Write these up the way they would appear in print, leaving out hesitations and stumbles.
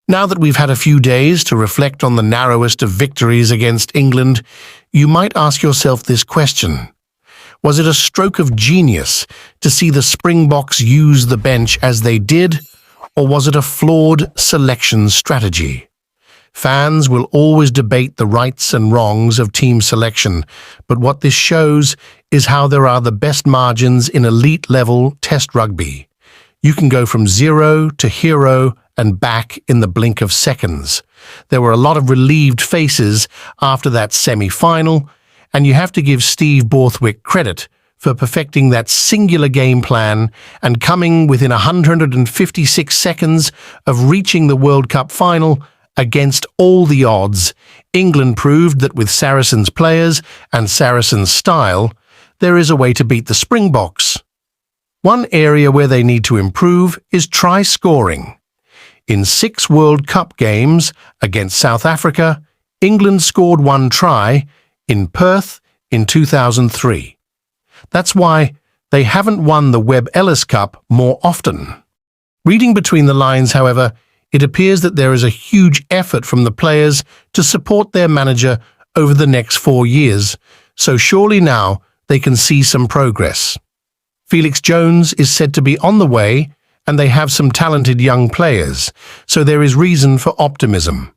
Now that we've had a few days to reflect on the narrowest of victories against England, you might ask yourself this question. Was it a stroke of genius to see the Springboks use the bench as they did, or was it a flawed selection strategy? Fans will always debate the rights and wrongs of team selection, but what this shows is how there are the best margins in elite-level Test rugby. You can go from zero to hero and back in the blink of seconds. There were a lot of relieved faces after that semi-final, and you have to give Steve Borthwick credit for perfecting that singular game plan and coming within 156 seconds of reaching the World Cup final. Against all the odds, England proved that with Saracens' players and Saracens' style, there is a way to beat the Springboks. One area where they need to improve is try scoring. In 6 World Cup games against South Africa, England scored 1 try in Perth in 2003. That's why they haven't won the Webb Ellis Cup more often. Reading between the lines, however, it appears that there is a huge effort from the players to support their manager over the next 4 years, so surely now they can see some progress. Felix Jones is said to be on the way, and they have some talented young players, so there is reason for optimism.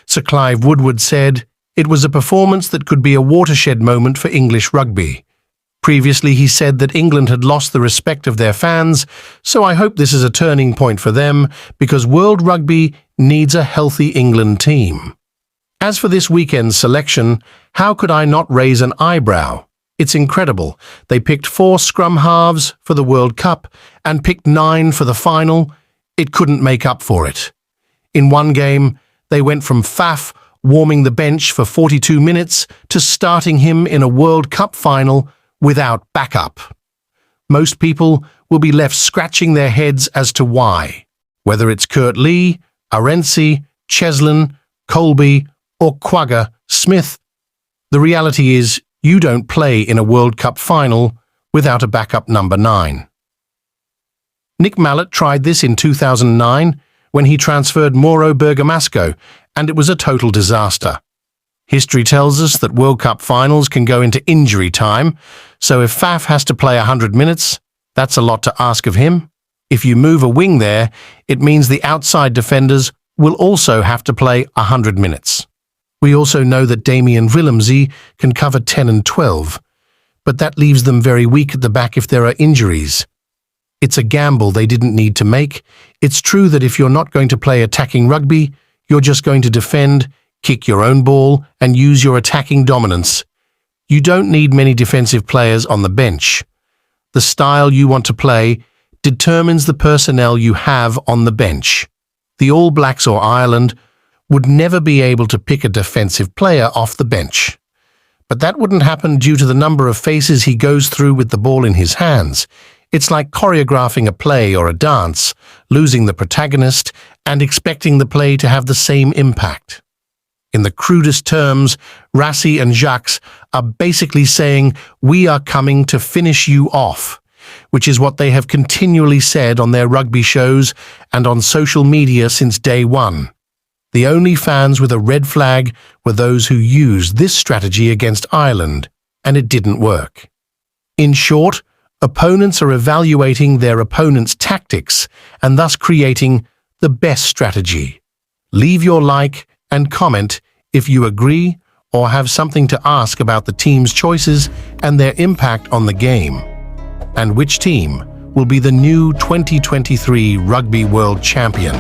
Sir Clive Woodward said, "It was a performance that could be a watershed moment for English rugby." Previously, he said that England had lost the respect of their fans, so I hope this is a turning point for them because world rugby needs a healthy England team. As for this weekend's selection, how could I not raise an eyebrow? It's incredible. They picked 4 scrum halves for the World Cup and picked 9 for the final. It couldn't make up for it. In one game, they went from Faf warming the bench for 42 minutes to starting him in a World Cup final without backup. Most people will be left scratching their heads as to why, whether it's Kurt Lee, Arensi, Cheslin, Colby, or Quagga Smith. The reality is you don't play in a World Cup final without a backup number 9. Nick Mallett tried this in 2009 when he transferred Mauro Bergamasco, and it was a total disaster. History tells us that World Cup finals can go into injury time, so if Faf has to play 100 minutes, that's a lot to ask of him. If you move a wing there, it means the outside defenders will also have to play 100 minutes. We also know that Damian Willemse can cover 10 and 12, but that leaves them very weak at the back if there are injuries. It's a gamble they didn't need to make. It's true that if you're not going to play attacking rugby, you're just going to defend, kick your own ball, and use your attacking dominance. You don't need many defensive players on the bench. The style you want to play determines the personnel you have on the bench. The All Blacks or Ireland would never be able to pick a defensive player off the bench. But that wouldn't happen due to the number of faces he goes through with the ball in his hands. It's like choreographing a play or a dance, losing the protagonist and expecting the play to have the same impact. In the crudest terms, Rassi and Jacques are basically saying, "We are coming to finish you off," which is what they have continually said on their rugby shows and on social media since day one. The only fans with a red flag were those who used this strategy against Ireland, and it didn't work. In short, opponents are evaluating their opponent's tactics and thus creating the best strategy. Leave your like and comment if you agree or have something to ask about the team's choices and their impact on the game. And which team will be the new 2023 Rugby World Champion?